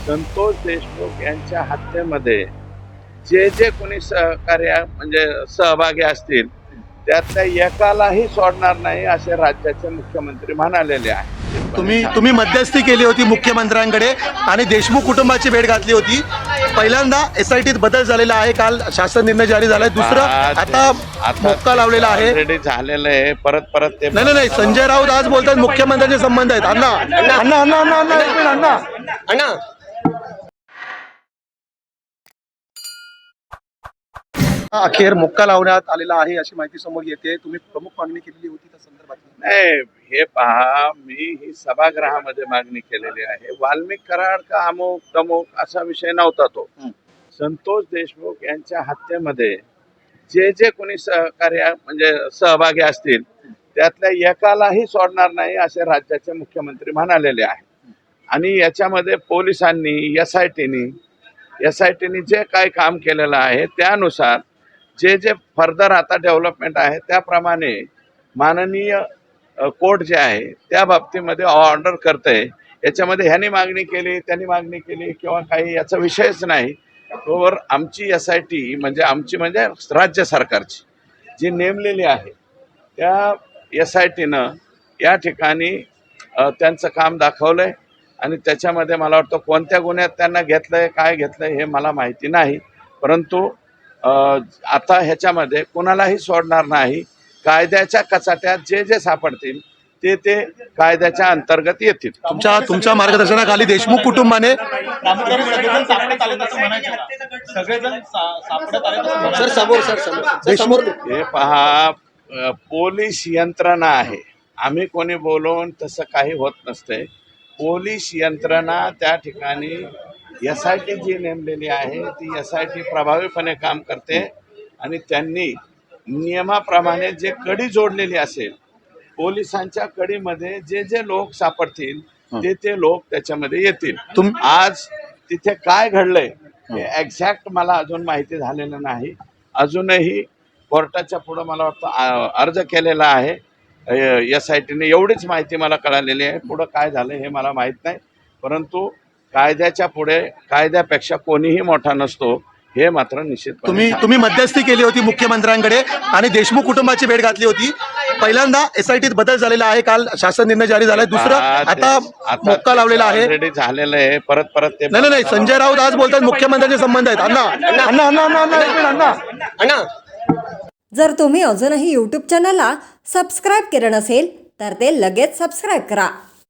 संतोष देशमुख यांच्या हत्येमध्ये जे जे कोणी सहकार्य म्हणजे सहभागी असतील त्यातल्या एकालाही सोडणार नाही असे राज्याचे मुख्यमंत्री म्हणालेले आहे. तुम्ही मध्यस्थी केली होती मुख्यमंत्र्यांकडे आणि देशमुख कुटुंबाची भेट घातली होती. पहिल्यांदा SITत बदल झालेला आहे, काल शासन निर्णय जारी झालाय. दुसरं आता मोक्का लावलेला आहे, ऑलरेडी झालेलं आहे. परत ते नाही संजय राऊत आज बोलतात मुख्यमंत्र्यांचे संबंध आहेत. अण्णा अखेर मोक्का लावण्यात आलेला आहे अशी माहिती समोर येते. तुम्ही प्रमुख मागणी केलेली होती त्या संदर्भात. नाही, हे पहा, मी ही सभागृहामध्ये मागणी केलेली आहे. वाल्मिक कराड का अमुक तमुक असा विषय नव्हता तो. संतोष देशमुख यांच्या हत्येमध्ये जे जे कोणी सहकार्य म्हणजे सहभागी असतील त्यातल्या एकालाही सोडणार नाही असे राज्याचे मुख्यमंत्री म्हणालेले आहे. आणि याच्यामध्ये पोलिसांनी SITनी जे काय काम केलेलं आहे त्यानुसार जे फर्दर आता डेव्हलपमेंट आहे त्याप्रमाणे माननीय कोर्ट जे आहे त्या बाबतीमध्ये ऑर्डर करते. याच्यामध्ये ह्यांनी मागणी केली त्यांनी मागणी केली किंवा काही याचा विषयच नाही. तोवर आमची SIT म्हणजे राज्य सरकारची जी नेमलेली आहे त्या SITनं या ठिकाणी त्यांचं काम दाखवलंय आणि त्याच्यामध्ये मला वाटतं कोणत्या गुन्ह्यात त्यांना घेतलंय काय घेतलंय हे मला माहिती नाही. परंतु आता ह्याच्यामध्ये कोणालाही सोडणार नाही. कायद्याच्या कचाट्यात जे सापडतील ते कायद्याच्या अंतर्गत येतील. तुमच्या मार्गदर्शनाखाली देशमुख कुटुंबाने हे पहा, पोलीस यंत्रणा आहे. आम्ही कोणी बोलवून तसं काही होत नसते. पोलीस यंत्रणा त्या ठिकाणी SIT जी नेमलेली आहे ती SIT प्रभावीपणे काम करते आणि त्यांनी नियमाप्रमाणे जे कडी जोडलेली असेल पोलिसांच्या कडीमध्ये जे लोक सापडतील ते लोक त्याच्यामध्ये येतील. आज तिथे काय घडलंय हे एक्झॅक्ट मला अजून माहिती झालेलं नाही. अजूनही कोर्टाच्या पुढं मला वाटतं अर्ज केलेला आहे SITने. एवढीच माहिती मला कळालेली आहे. पुढं काय झालं हे मला माहीत नाही. परंतु कायद्याच्या पुढे कायद्यापेक्षा कोणीही मोठा नसतो हे मात्र निश्चित. तुम्ही मध्यस्थी केली होती मुख्यमंत्र्यांकडे आणि देशमुख कुटुंबाची भेट घातली होती. पहिल्यांदा SITत बदल झालेला आहे, काल शासन निर्णय जारी झालाय. दुसरं आता मोक्का लावलेला आहे, ऑलरेडी झालेलं आहे. परत ते नाही संजय राऊत आज बोलतात मुख्यमंत्र्यांचे संबंध आहेत. अण्णा जर तुम्ही अजूनही YouTube चॅनलला सबस्क्राईब केलं नसेल तर ते लगेच सबस्क्राईब करा.